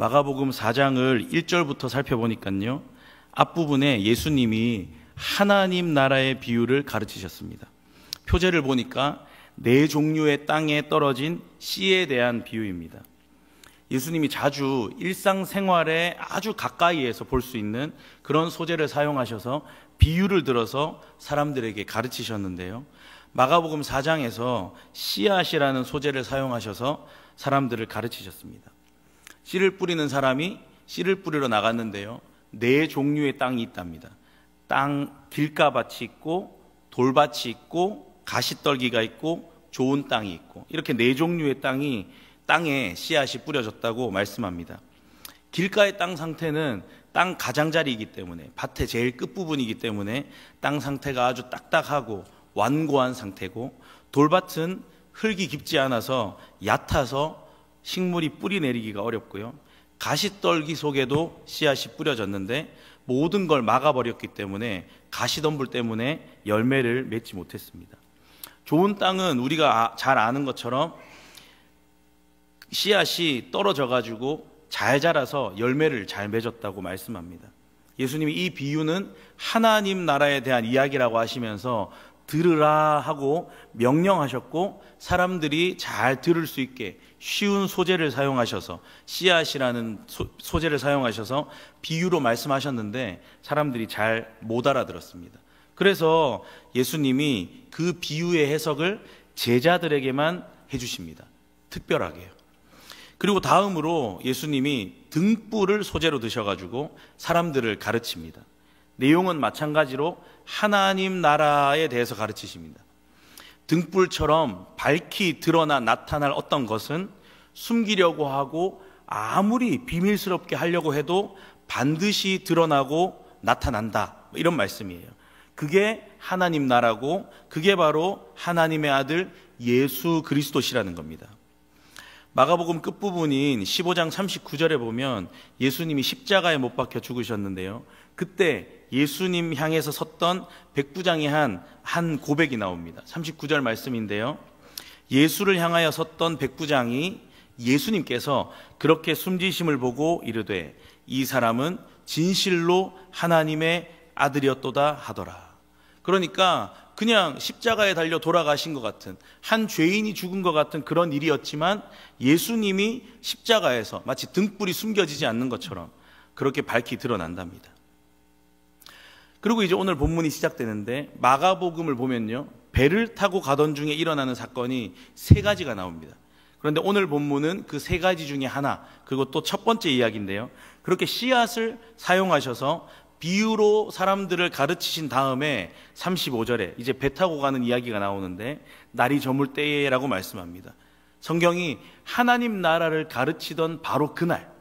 마가복음 4장을 1절부터 살펴보니까요, 앞부분에 예수님이 하나님 나라의 비유를 가르치셨습니다. 표제를 보니까 4종류의 땅에 떨어진 씨에 대한 비유입니다. 예수님이 자주 일상생활에 아주 가까이에서 볼 수 있는 그런 소재를 사용하셔서 비유를 들어서 사람들에게 가르치셨는데요, 마가복음 4장에서 씨앗이라는 소재를 사용하셔서 사람들을 가르치셨습니다. 씨를 뿌리는 사람이 씨를 뿌리러 나갔는데요, 4종류의 땅이 있답니다. 길가밭이 있고 돌밭이 있고 가시떨기가 있고 좋은 땅이 있고, 이렇게 4종류의 땅에 씨앗이 뿌려졌다고 말씀합니다. 길가의 땅 상태는 땅 가장자리이기 때문에, 밭의 제일 끝부분이기 때문에 땅 상태가 아주 딱딱하고 완고한 상태고, 돌밭은 흙이 깊지 않아서 얕아서 식물이 뿌리 내리기가 어렵고요, 가시떨기 속에도 씨앗이 뿌려졌는데 모든 걸 막아버렸기 때문에 가시덤불 때문에 열매를 맺지 못했습니다. 좋은 땅은 우리가 잘 아는 것처럼 씨앗이 떨어져 가지고 잘 자라서 열매를 잘 맺었다고 말씀합니다. 예수님이 이 비유는 하나님 나라에 대한 이야기라고 하시면서 들으라 하고 명령하셨고, 사람들이 잘 들을 수 있게 쉬운 소재를 사용하셔서, 씨앗이라는 소재를 사용하셔서 비유로 말씀하셨는데 사람들이 잘 못 알아들었습니다. 그래서 예수님이 그 비유의 해석을 제자들에게만 해주십니다. 특별하게요. 그리고 다음으로 예수님이 등불을 소재로 드셔가지고 사람들을 가르칩니다. 내용은 마찬가지로 하나님 나라에 대해서 가르치십니다. 등불처럼 밝히 드러나 나타날 어떤 것은 숨기려고 하고 아무리 비밀스럽게 하려고 해도 반드시 드러나고 나타난다, 이런 말씀이에요. 그게 하나님 나라고, 그게 바로 하나님의 아들 예수 그리스도시라는 겁니다. 마가복음 끝부분인 15장 39절에 보면 예수님이 십자가에 못 박혀 죽으셨는데요, 그때 예수님 향해서 섰던 백부장이 한 고백이 나옵니다. 39절 말씀인데요, 예수를 향하여 섰던 백부장이 예수님께서 그렇게 숨지심을 보고 이르되 이 사람은 진실로 하나님의 아들이었도다 하더라. 그러니까 그냥 십자가에 달려 돌아가신 것 같은, 한 죄인이 죽은 것 같은 그런 일이었지만 예수님이 십자가에서 마치 등불이 숨겨지지 않는 것처럼 그렇게 밝히 드러난답니다. 그리고 이제 오늘 본문이 시작되는데, 마가복음을 보면요, 배를 타고 가던 중에 일어나는 사건이 3가지가 나옵니다. 그런데 오늘 본문은 그 3가지 중에 하나, 그리고 또 첫 번째 이야기인데요, 그렇게 씨앗을 사용하셔서 비유로 사람들을 가르치신 다음에 35절에 이제 배 타고 가는 이야기가 나오는데, 날이 저물 때에라고 말씀합니다. 성경이 하나님 나라를 가르치던 바로 그날,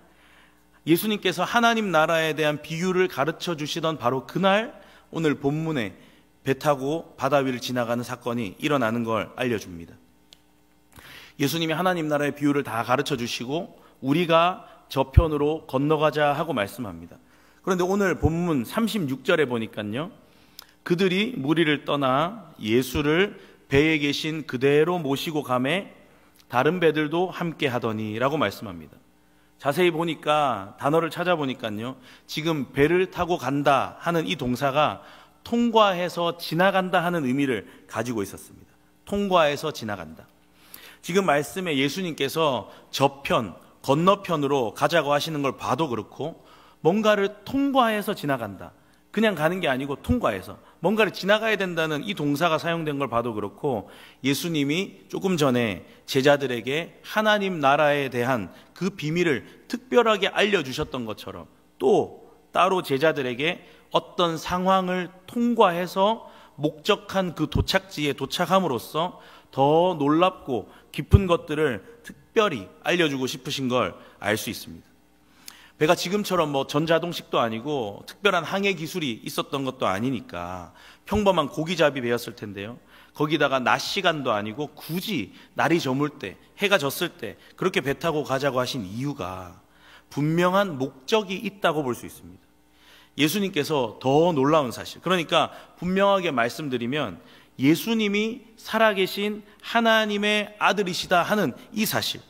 예수님께서 하나님 나라에 대한 비유를 가르쳐 주시던 바로 그날, 오늘 본문에 배 타고 바다 위를 지나가는 사건이 일어나는 걸 알려줍니다. 예수님이 하나님 나라의 비유를 다 가르쳐 주시고 우리가 저편으로 건너가자 하고 말씀합니다. 그런데 오늘 본문 36절에 보니까요, 그들이 무리를 떠나 예수를 배에 계신 그대로 모시고 가매 다른 배들도 함께 하더니 라고 말씀합니다. 자세히 보니까, 단어를 찾아보니까요, 지금 배를 타고 간다 하는 이 동사가 통과해서 지나간다 하는 의미를 가지고 있었습니다. 통과해서 지나간다. 지금 말씀에 예수님께서 저편, 건너편으로 가자고 하시는 걸 봐도 그렇고, 뭔가를 통과해서 지나간다, 그냥 가는 게 아니고 통과해서 뭔가를 지나가야 된다는 이 동사가 사용된 걸 봐도 그렇고, 예수님이 조금 전에 제자들에게 하나님 나라에 대한 그 비밀을 특별하게 알려주셨던 것처럼 또 따로 제자들에게 어떤 상황을 통과해서 목적한 그 도착지에 도착함으로써 더 놀랍고 깊은 것들을 특별히 알려주고 싶으신 걸 알 수 있습니다. 배가 지금처럼 전자동식도 아니고 특별한 항해 기술이 있었던 것도 아니니까 평범한 고기잡이 배였을 텐데요, 거기다가 낮 시간도 아니고 굳이 날이 저물 때, 해가 졌을 때 그렇게 배 타고 가자고 하신 이유가 분명한 목적이 있다고 볼 수 있습니다. 예수님께서 더 놀라운 사실, 그러니까 분명하게 말씀드리면 예수님이 살아계신 하나님의 아들이시다 하는 이 사실,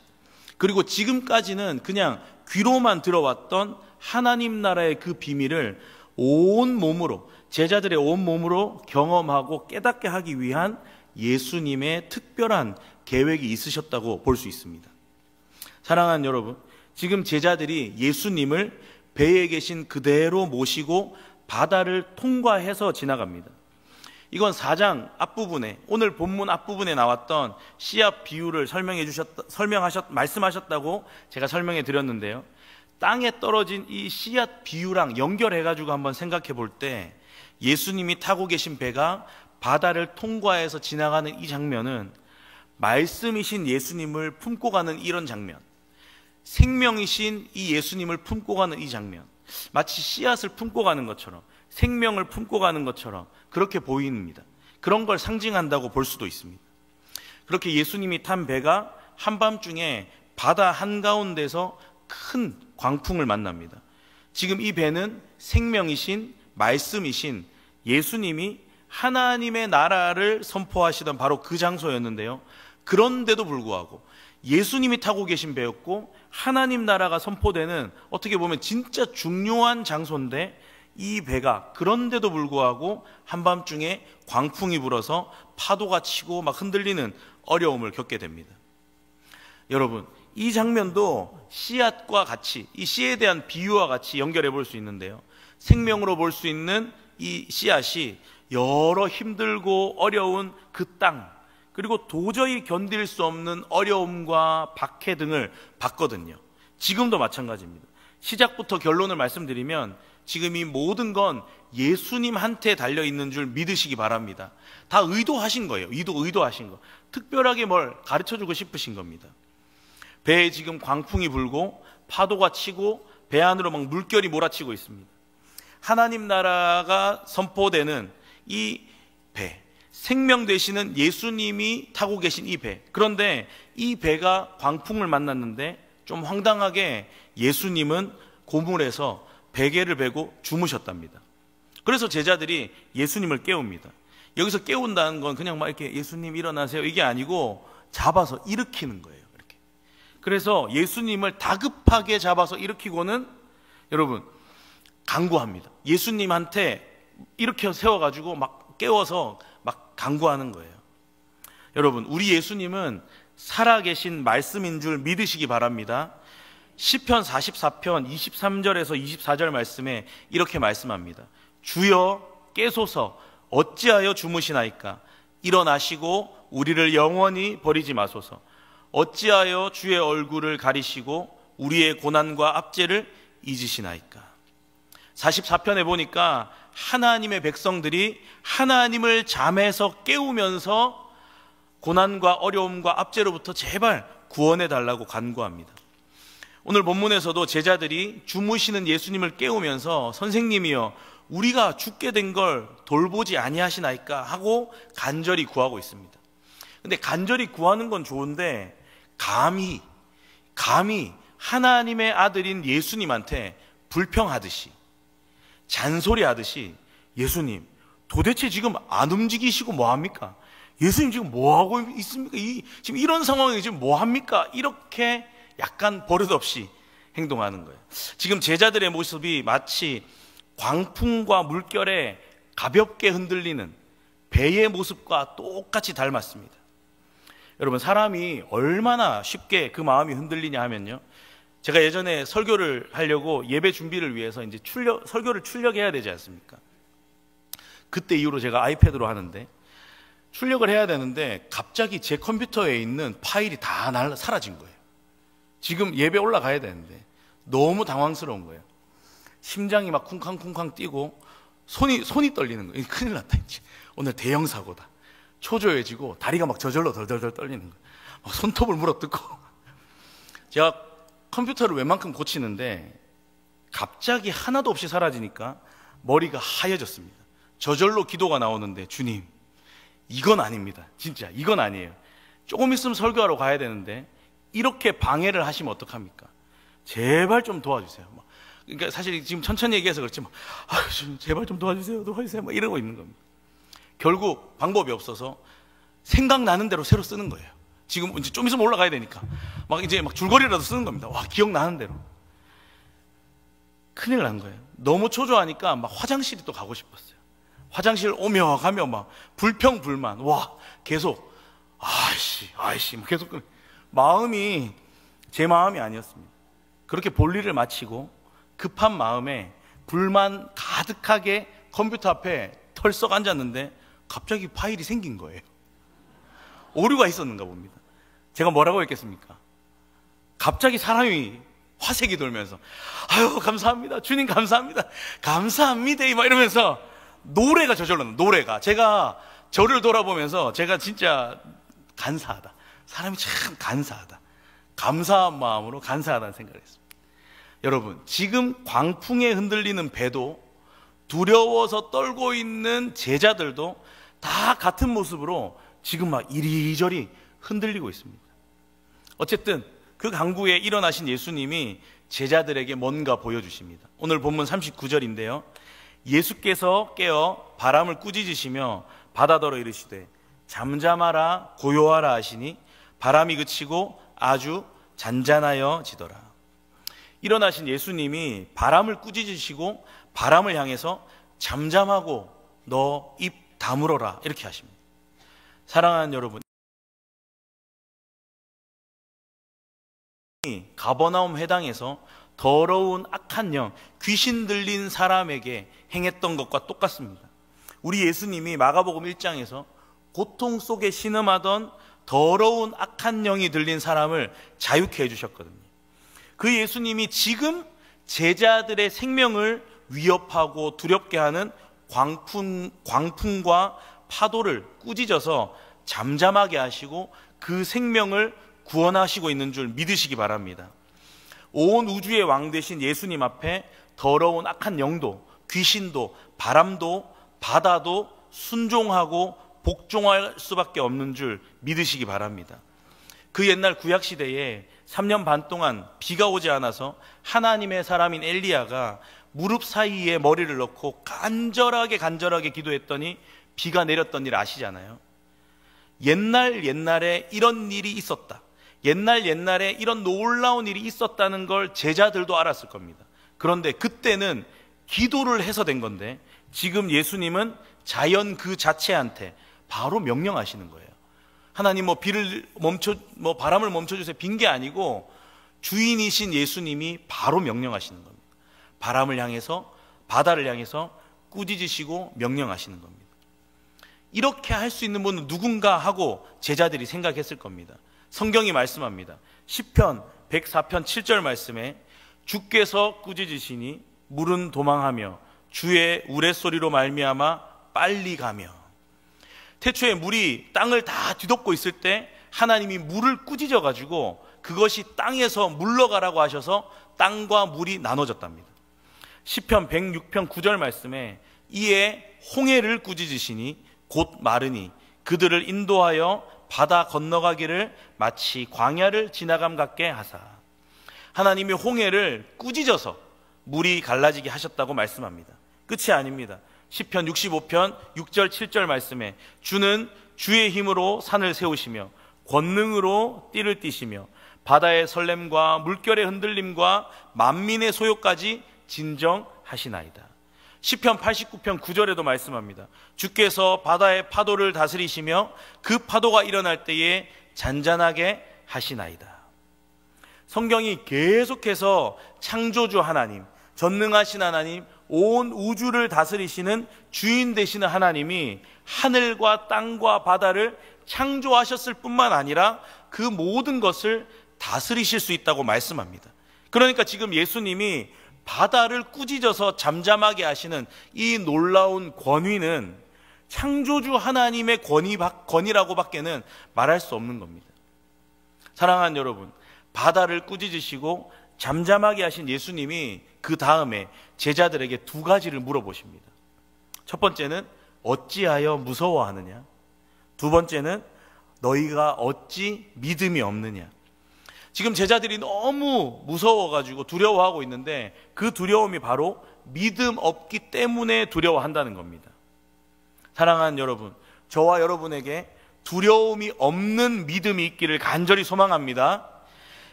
그리고 지금까지는 그냥 귀로만 들어왔던 하나님 나라의 그 비밀을 온 몸으로, 제자들의 온 몸으로 경험하고 깨닫게 하기 위한 예수님의 특별한 계획이 있으셨다고 볼 수 있습니다. 사랑하는 여러분, 지금 제자들이 예수님을 배에 계신 그대로 모시고 바다를 통과해서 지나갑니다. 이건 4장 앞부분에, 오늘 본문 앞부분에 나왔던 씨앗 비유를 말씀하셨다고 제가 설명해 드렸는데요. 땅에 떨어진 이 씨앗 비유랑 연결해가지고 한번 생각해 볼 때 예수님이 타고 계신 배가 바다를 통과해서 지나가는 이 장면은 말씀이신 예수님을 품고 가는 이런 장면, 생명이신 이 예수님을 품고 가는 이 장면, 마치 씨앗을 품고 가는 것처럼, 생명을 품고 가는 것처럼 그렇게 보입니다. 그런 걸 상징한다고 볼 수도 있습니다. 그렇게 예수님이 탄 배가 한밤중에 바다 한가운데서 큰 광풍을 만납니다. 지금 이 배는 생명이신, 말씀이신 예수님이 하나님의 나라를 선포하시던 바로 그 장소였는데요. 그런데도 불구하고 예수님이 타고 계신 배였고 하나님 나라가 선포되는, 어떻게 보면 진짜 중요한 장소인데, 이 배가 그런데도 불구하고 한밤중에 광풍이 불어서 파도가 치고 막 흔들리는 어려움을 겪게 됩니다. 여러분, 이 장면도 씨앗과 같이, 이 씨에 대한 비유와 같이 연결해 볼 수 있는데요. 생명으로 볼 수 있는 이 씨앗이 여러 힘들고 어려운 그 땅, 그리고 도저히 견딜 수 없는 어려움과 박해 등을 받거든요. 지금도 마찬가지입니다. 시작부터 결론을 말씀드리면 지금 이 모든 건 예수님한테 달려있는 줄 믿으시기 바랍니다. 다 의도하신 거예요. 의도하신 거. 특별하게 뭘 가르쳐주고 싶으신 겁니다. 배에 지금 광풍이 불고 파도가 치고 배 안으로 막 물결이 몰아치고 있습니다. 하나님 나라가 선포되는 이 배, 생명 되시는 예수님이 타고 계신 이 배. 그런데 이 배가 광풍을 만났는데 좀 황당하게 예수님은 고물에서 베개를 베고 주무셨답니다. 그래서 제자들이 예수님을 깨웁니다. 여기서 깨운다는 건 그냥 막 이렇게 예수님 일어나세요 이게 아니고 잡아서 일으키는 거예요. 이렇게. 그래서 예수님을 다급하게 잡아서 일으키고는 여러분 간구합니다. 예수님한테 이렇게 세워가지고 막 깨워서 막 간구하는 거예요. 여러분, 우리 예수님은 살아계신 말씀인 줄 믿으시기 바랍니다. 시편 44편 23절에서 24절 말씀에 이렇게 말씀합니다. 주여 깨소서 어찌하여 주무시나이까? 일어나시고 우리를 영원히 버리지 마소서. 어찌하여 주의 얼굴을 가리시고 우리의 고난과 압제를 잊으시나이까? 44편에 보니까 하나님의 백성들이 하나님을 잠에서 깨우면서 고난과 어려움과 압제로부터 제발 구원해 달라고 간구합니다. 오늘 본문에서도 제자들이 주무시는 예수님을 깨우면서 선생님이여 우리가 죽게 된 걸 돌보지 아니하시나이까 하고 간절히 구하고 있습니다. 근데 간절히 구하는 건 좋은데 감히 하나님의 아들인 예수님한테 불평하듯이 잔소리하듯이 예수님 도대체 지금 안 움직이시고 뭐합니까? 예수님 지금 뭐하고 있습니까? 지금 이런 상황에 지금 뭐합니까? 이렇게 약간 버릇없이 행동하는 거예요. 지금 제자들의 모습이 마치 광풍과 물결에 가볍게 흔들리는 배의 모습과 똑같이 닮았습니다. 여러분, 사람이 얼마나 쉽게 그 마음이 흔들리냐 하면요, 제가 예전에 설교를 하려고 예배 준비를 위해서 이제 설교를 출력해야 되지 않습니까? 그때 이후로 제가 아이패드로 하는데 출력을 해야 되는데 갑자기 제 컴퓨터에 있는 파일이 다 사라진 거예요. 지금 예배 올라가야 되는데 너무 당황스러운 거예요. 심장이 막 쿵쾅쿵쾅 뛰고 손이 떨리는 거예요. 큰일 났다 이제. 오늘 대형 사고다. 초조해지고 다리가 막 저절로 덜덜덜 떨리는 거예요. 손톱을 물어뜯고. 제가 컴퓨터를 웬만큼 고치는데 갑자기 하나도 없이 사라지니까 머리가 하얘졌습니다. 저절로 기도가 나오는데 주님 이건 아닙니다. 진짜 이건 아니에요. 조금 있으면 설교하러 가야 되는데 이렇게 방해를 하시면 어떡합니까? 제발 좀 도와주세요. 그러니까 사실 지금 천천히 얘기해서 그렇지 제발 좀 도와주세요. 막 이러고 있는 겁니다. 결국 방법이 없어서 생각나는 대로 새로 쓰는 거예요. 지금 이제 좀 있으면 올라가야 되니까 막 이제 막 줄거리라도 쓰는 겁니다. 와, 기억나는 대로. 큰일 난 거예요. 너무 초조하니까 막 화장실이 또 가고 싶었어요. 화장실 오며 가며 막 불평불만. 와, 계속 아이씨 막 계속 마음이 제 마음이 아니었습니다. 그렇게 볼일을 마치고 급한 마음에 불만 가득하게 컴퓨터 앞에 털썩 앉았는데 갑자기 파일이 생긴 거예요. 오류가 있었는가 봅니다. 제가 뭐라고 했겠습니까? 갑자기 사람이 화색이 돌면서 아유 감사합니다 주님, 감사합니다 막 이러면서 노래가 저절로 나요. 노래가. 제가 저를 돌아보면서 제가 진짜 간사하다, 사람이 참 간사하다, 감사한 마음으로 간사하다는 생각을 했습니다. 여러분, 지금 광풍에 흔들리는 배도, 두려워서 떨고 있는 제자들도 다 같은 모습으로 지금 막 이리저리 흔들리고 있습니다. 어쨌든 그 강구에 일어나신 예수님이 제자들에게 뭔가 보여주십니다. 오늘 본문 39절인데요 예수께서 깨어 바람을 꾸짖으시며 바다더러 이르시되 잠잠하라 고요하라 하시니 바람이 그치고 아주 잔잔하여 지더라. 일어나신 예수님이 바람을 꾸짖으시고 바람을 향해서 잠잠하고 너 입 다물어라 이렇게 하십니다. 사랑하는 여러분, 가버나움 회당에서 더러운 악한 영, 귀신 들린 사람에게 행했던 것과 똑같습니다. 우리 예수님이 마가복음 1장에서 고통 속에 신음하던 더러운 악한 영이 들린 사람을 자유케 해주셨거든요. 그 예수님이 지금 제자들의 생명을 위협하고 두렵게 하는 광풍과 파도를 꾸짖어서 잠잠하게 하시고 그 생명을 구원하시고 있는 줄 믿으시기 바랍니다. 온 우주의 왕 되신 예수님 앞에 더러운 악한 영도, 귀신도, 바람도, 바다도 순종하고 복종할 수밖에 없는 줄 믿으시기 바랍니다. 그 옛날 구약시대에 3년 반 동안 비가 오지 않아서 하나님의 사람인 엘리야가 무릎 사이에 머리를 넣고 간절하게 기도했더니 비가 내렸던 일 아시잖아요. 옛날에 이런 일이 있었다, 옛날에 이런 놀라운 일이 있었다는 걸 제자들도 알았을 겁니다. 그런데 그때는 기도를 해서 된 건데 지금 예수님은 자연 그 자체한테 바로 명령하시는 거예요. 하나님 바람을 멈춰주세요 빈 게 아니고 주인이신 예수님이 바로 명령하시는 겁니다. 바람을 향해서, 바다를 향해서 꾸짖으시고 명령하시는 겁니다. 이렇게 할 수 있는 분은 누군가 하고 제자들이 생각했을 겁니다. 성경이 말씀합니다. 시편 104편 7절 말씀에 주께서 꾸짖으시니 물은 도망하며 주의 우레소리로 말미암아 빨리 가며. 태초에 물이 땅을 다 뒤덮고 있을 때 하나님이 물을 꾸짖어 가지고 그것이 땅에서 물러가라고 하셔서 땅과 물이 나눠졌답니다. 시편 106편 9절 말씀에 이에 홍해를 꾸짖으시니 곧 마르니 그들을 인도하여 바다 건너가기를 마치 광야를 지나감 같게 하사. 하나님이 홍해를 꾸짖어서 물이 갈라지게 하셨다고 말씀합니다. 끝이 아닙니다. 시편 65편 6절 7절 말씀에 주는 주의 힘으로 산을 세우시며 권능으로 띠를 띠시며 바다의 설렘과 물결의 흔들림과 만민의 소요까지 진정하시나이다. 시편 89편 9절에도 말씀합니다. 주께서 바다의 파도를 다스리시며 그 파도가 일어날 때에 잔잔하게 하시나이다. 성경이 계속해서 창조주 하나님, 전능하신 하나님, 온 우주를 다스리시는 주인 되시는 하나님이 하늘과 땅과 바다를 창조하셨을 뿐만 아니라 그 모든 것을 다스리실 수 있다고 말씀합니다. 그러니까 지금 예수님이 바다를 꾸짖어서 잠잠하게 하시는 이 놀라운 권위는 창조주 하나님의 권위라고 밖에는 말할 수 없는 겁니다. 사랑하는 여러분, 바다를 꾸짖으시고 잠잠하게 하신 예수님이 그 다음에 제자들에게 두 가지를 물어보십니다. 첫 번째는 어찌하여 무서워하느냐? 두 번째는 너희가 어찌 믿음이 없느냐? 지금 제자들이 너무 무서워가지고 두려워하고 있는데 그 두려움이 바로 믿음 없기 때문에 두려워한다는 겁니다. 사랑하는 여러분, 저와 여러분에게 두려움이 없는 믿음이 있기를 간절히 소망합니다.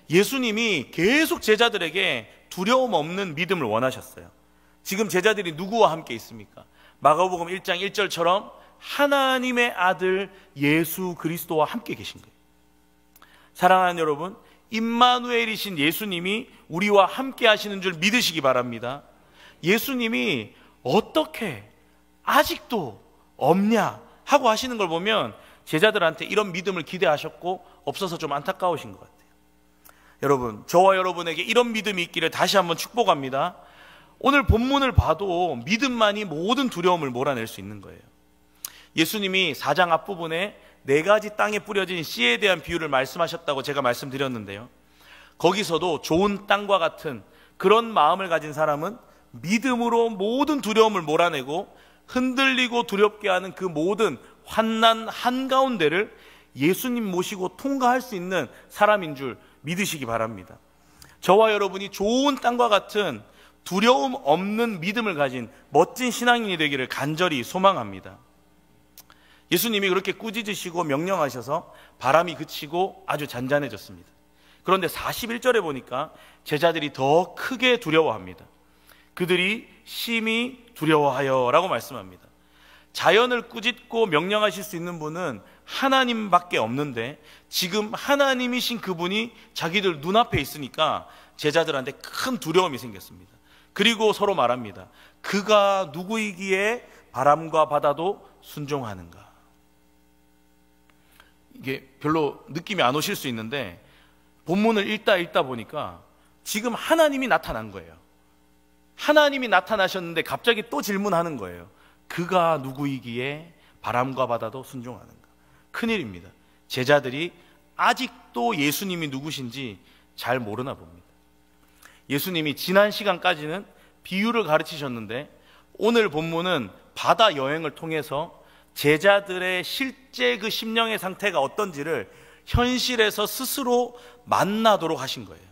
예수님이 계속 제자들에게 두려움 없는 믿음을 원하셨어요. 지금 제자들이 누구와 함께 있습니까? 마가복음 1장 1절처럼 하나님의 아들 예수 그리스도와 함께 계신 거예요. 사랑하는 여러분, 임마누엘이신 예수님이 우리와 함께 하시는 줄 믿으시기 바랍니다. 예수님이 어떻게 아직도 없냐 하고 하시는 걸 보면 제자들한테 이런 믿음을 기대하셨고 없어서 좀 안타까우신 것 같아요. 여러분, 저와 여러분에게 이런 믿음이 있기를 다시 한번 축복합니다. 오늘 본문을 봐도 믿음만이 모든 두려움을 몰아낼 수 있는 거예요. 예수님이 4장 앞부분에 4가지 땅에 뿌려진 씨에 대한 비유를 말씀하셨다고 제가 말씀드렸는데요, 거기서도 좋은 땅과 같은 그런 마음을 가진 사람은 믿음으로 모든 두려움을 몰아내고 흔들리고 두렵게 하는 그 모든 환난 한가운데를 예수님 모시고 통과할 수 있는 사람인 줄 믿으시기 바랍니다. 저와 여러분이 좋은 땅과 같은 두려움 없는 믿음을 가진 멋진 신앙인이 되기를 간절히 소망합니다. 예수님이 그렇게 꾸짖으시고 명령하셔서 바람이 그치고 아주 잔잔해졌습니다. 그런데 41절에 보니까 제자들이 더 크게 두려워합니다. 그들이 심히 두려워하여 라고 말씀합니다. 자연을 꾸짖고 명령하실 수 있는 분은 하나님밖에 없는데 지금 하나님이신 그분이 자기들 눈앞에 있으니까 제자들한테 큰 두려움이 생겼습니다. 그리고 서로 말합니다. 그가 누구이기에 바람과 바다도 순종하는가. 이게 별로 느낌이 안 오실 수 있는데 본문을 읽다 보니까 지금 하나님이 나타난 거예요. 하나님이 나타나셨는데 갑자기 또 질문하는 거예요. 그가 누구이기에 바람과 바다도 순종하는가. 큰일입니다. 제자들이 아직도 예수님이 누구신지 잘 모르나 봅니다. 예수님이 지난 시간까지는 비유를 가르치셨는데 오늘 본문은 바다 여행을 통해서 제자들의 실제 그 심령의 상태가 어떤지를 현실에서 스스로 만나도록 하신 거예요.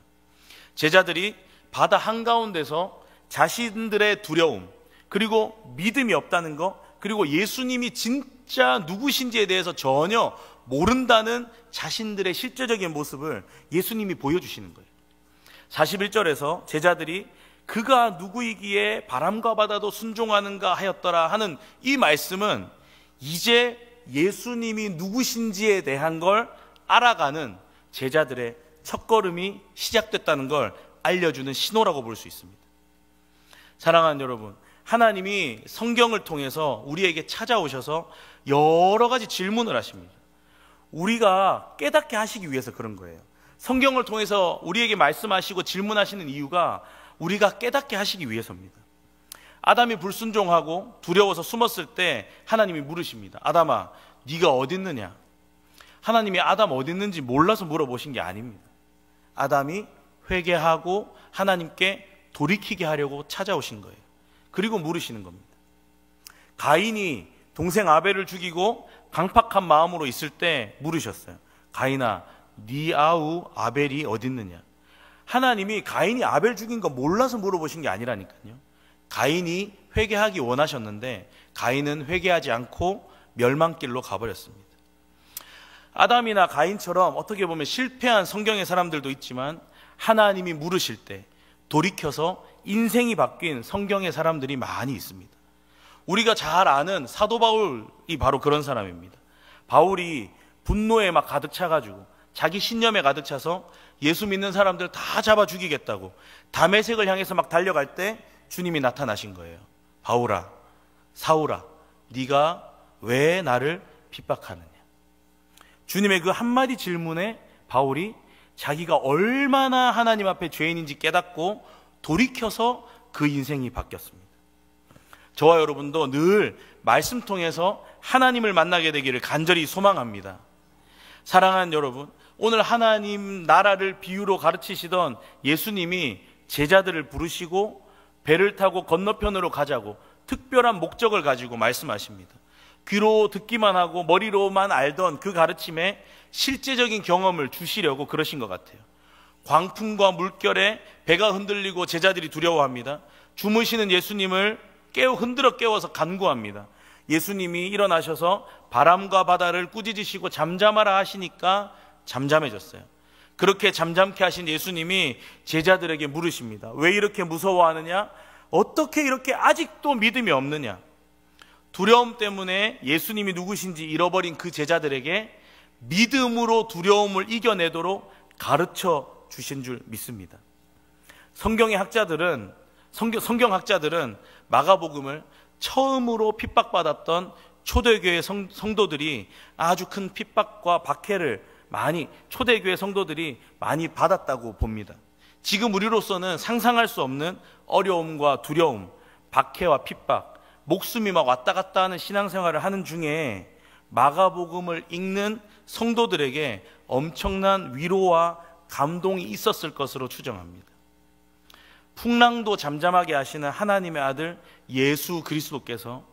제자들이 바다 한가운데서 자신들의 두려움, 그리고 믿음이 없다는 거, 그리고 예수님이 진짜 누구신지에 대해서 전혀 모른다는 자신들의 실제적인 모습을 예수님이 보여주시는 거예요. 41절에서 제자들이 그가 누구이기에 바람과 바다도 순종하는가 하였더라 하는 이 말씀은 이제 예수님이 누구신지에 대한 걸 알아가는 제자들의 첫걸음이 시작됐다는 걸 알려주는 신호라고 볼 수 있습니다. 사랑하는 여러분, 하나님이 성경을 통해서 우리에게 찾아오셔서 여러 가지 질문을 하십니다. 우리가 깨닫게 하시기 위해서 그런 거예요. 성경을 통해서 우리에게 말씀하시고 질문하시는 이유가 우리가 깨닫게 하시기 위해서입니다. 아담이 불순종하고 두려워서 숨었을 때 하나님이 물으십니다. 아담아, 네가 어디 있느냐? 하나님이 아담 어디 있는지 몰라서 물어보신 게 아닙니다. 아담이 회개하고 하나님께 돌이키게 하려고 찾아오신 거예요. 그리고 물으시는 겁니다. 가인이 동생 아벨을 죽이고 강팍한 마음으로 있을 때 물으셨어요. 가인아, 네 아우 아벨이 어디 있느냐? 하나님이 가인이 아벨 죽인 거 몰라서 물어보신 게 아니라니까요. 가인이 회개하기 원하셨는데 가인은 회개하지 않고 멸망길로 가버렸습니다. 아담이나 가인처럼 어떻게 보면 실패한 성경의 사람들도 있지만 하나님이 물으실 때 돌이켜서 인생이 바뀐 성경의 사람들이 많이 있습니다. 우리가 잘 아는 사도 바울이 바로 그런 사람입니다. 바울이 분노에 막 가득 차가지고 자기 신념에 가득 차서 예수 믿는 사람들 다 잡아 죽이겠다고 다메섹을 향해서 막 달려갈 때 주님이 나타나신 거예요. 바울아, 사울아, 네가 왜 나를 핍박하느냐? 주님의 그 한마디 질문에 바울이 자기가 얼마나 하나님 앞에 죄인인지 깨닫고 돌이켜서 그 인생이 바뀌었습니다. 저와 여러분도 늘 말씀 통해서 하나님을 만나게 되기를 간절히 소망합니다. 사랑하는 여러분, 오늘 하나님 나라를 비유로 가르치시던 예수님이 제자들을 부르시고 배를 타고 건너편으로 가자고 특별한 목적을 가지고 말씀하십니다. 귀로 듣기만 하고 머리로만 알던 그 가르침에 실제적인 경험을 주시려고 그러신 것 같아요. 광풍과 물결에 배가 흔들리고 제자들이 두려워합니다. 주무시는 예수님을 흔들어 깨워서 간구합니다. 예수님이 일어나셔서 바람과 바다를 꾸짖으시고 잠잠하라 하시니까 잠잠해졌어요. 그렇게 잠잠케 하신 예수님이 제자들에게 물으십니다. 왜 이렇게 무서워하느냐? 어떻게 이렇게 아직도 믿음이 없느냐? 두려움 때문에 예수님이 누구신지 잃어버린 그 제자들에게 믿음으로 두려움을 이겨내도록 가르쳐 주신 줄 믿습니다. 성경학자들은 마가복음을 처음으로 핍박받았던 초대교회 성도들이 아주 큰 핍박과 박해를 초대교회 성도들이 많이 받았다고 봅니다. 지금 우리로서는 상상할 수 없는 어려움과 두려움, 박해와 핍박, 목숨이 막 왔다 갔다 하는 신앙생활을 하는 중에 마가복음을 읽는 성도들에게 엄청난 위로와 감동이 있었을 것으로 추정합니다. 풍랑도 잠잠하게 하시는 하나님의 아들 예수 그리스도께서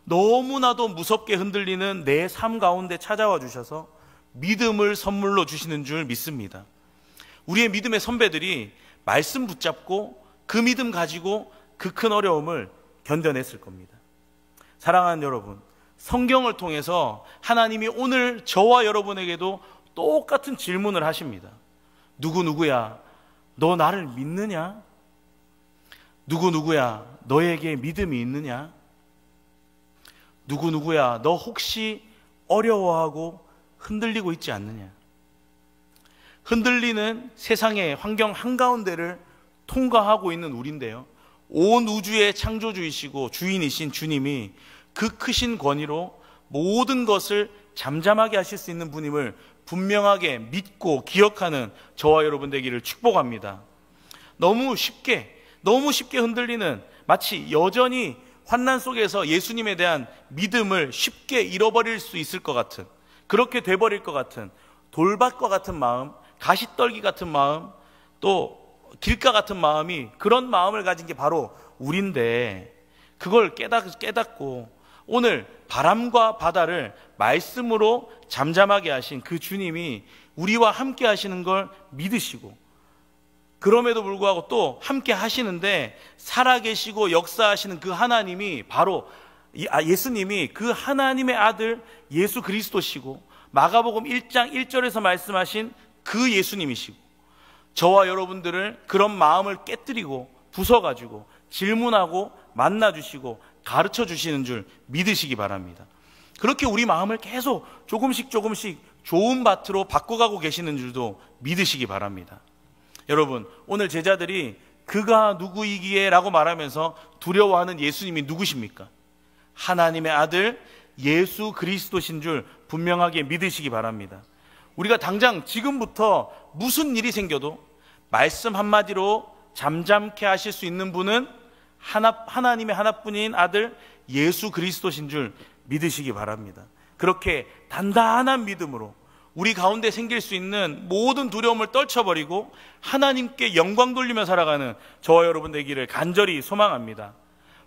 너무나도 무섭게 흔들리는 내 삶 가운데 찾아와 주셔서 믿음을 선물로 주시는 줄 믿습니다. 우리의 믿음의 선배들이 말씀 붙잡고 그 믿음 가지고 그 큰 어려움을 견뎌냈을 겁니다. 사랑하는 여러분, 성경을 통해서 하나님이 오늘 저와 여러분에게도 똑같은 질문을 하십니다. 누구야? 너 나를 믿느냐? 누구야? 너에게 믿음이 있느냐? 누구야? 너 혹시 어려워하고 흔들리고 있지 않느냐? 흔들리는 세상의 환경 한가운데를 통과하고 있는 우리인데요, 온 우주의 창조주이시고 주인이신 주님이 그 크신 권위로 모든 것을 잠잠하게 하실 수 있는 분임을 분명하게 믿고 기억하는 저와 여러분 되기를 축복합니다. 너무 쉽게 흔들리는, 마치 여전히 환난 속에서 예수님에 대한 믿음을 쉽게 잃어버릴 수 있을 것 같은, 그렇게 돼버릴 것 같은 돌밭과 같은 마음, 가시떨기 같은 마음, 또 길가 같은 마음이, 그런 마음을 가진 게 바로 우리인데, 그걸 깨닫고 오늘 바람과 바다를 말씀으로 잠잠하게 하신 그 주님이 우리와 함께 하시는 걸 믿으시고, 그럼에도 불구하고 또 함께 하시는데 살아계시고 역사하시는 그 하나님이 바로 예수님이 그 하나님의 아들 예수 그리스도시고, 마가복음 1장 1절에서 말씀하신 그 예수님이시고, 저와 여러분들을 그런 마음을 깨뜨리고 부숴가지고 질문하고 만나주시고 가르쳐 주시는 줄 믿으시기 바랍니다. 그렇게 우리 마음을 계속 조금씩 좋은 밭으로 바꿔가고 계시는 줄도 믿으시기 바랍니다. 여러분, 오늘 제자들이 그가 누구이기에 라고 말하면서 두려워하는 예수님이 누구십니까? 하나님의 아들 예수 그리스도신 줄 분명하게 믿으시기 바랍니다. 우리가 당장 지금부터 무슨 일이 생겨도 말씀 한마디로 잠잠케 하실 수 있는 분은 하나님의 하나뿐인 아들 예수 그리스도신 줄 믿으시기 바랍니다. 그렇게 단단한 믿음으로 우리 가운데 생길 수 있는 모든 두려움을 떨쳐버리고 하나님께 영광 돌리며 살아가는 저와 여러분 되기를 간절히 소망합니다.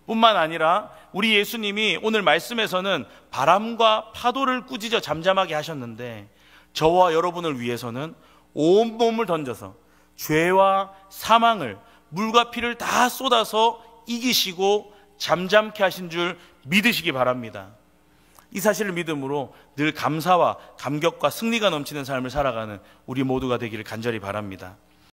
뿐만 아니라 우리 예수님이 오늘 말씀에서는 바람과 파도를 꾸짖어 잠잠하게 하셨는데, 저와 여러분을 위해서는 온몸을 던져서 죄와 사망을, 물과 피를 다 쏟아서 이기시고 잠잠케 하신 줄 믿으시기 바랍니다. 이 사실을 믿음으로 늘 감사와 감격과 승리가 넘치는 삶을 살아가는 우리 모두가 되기를 간절히 바랍니다.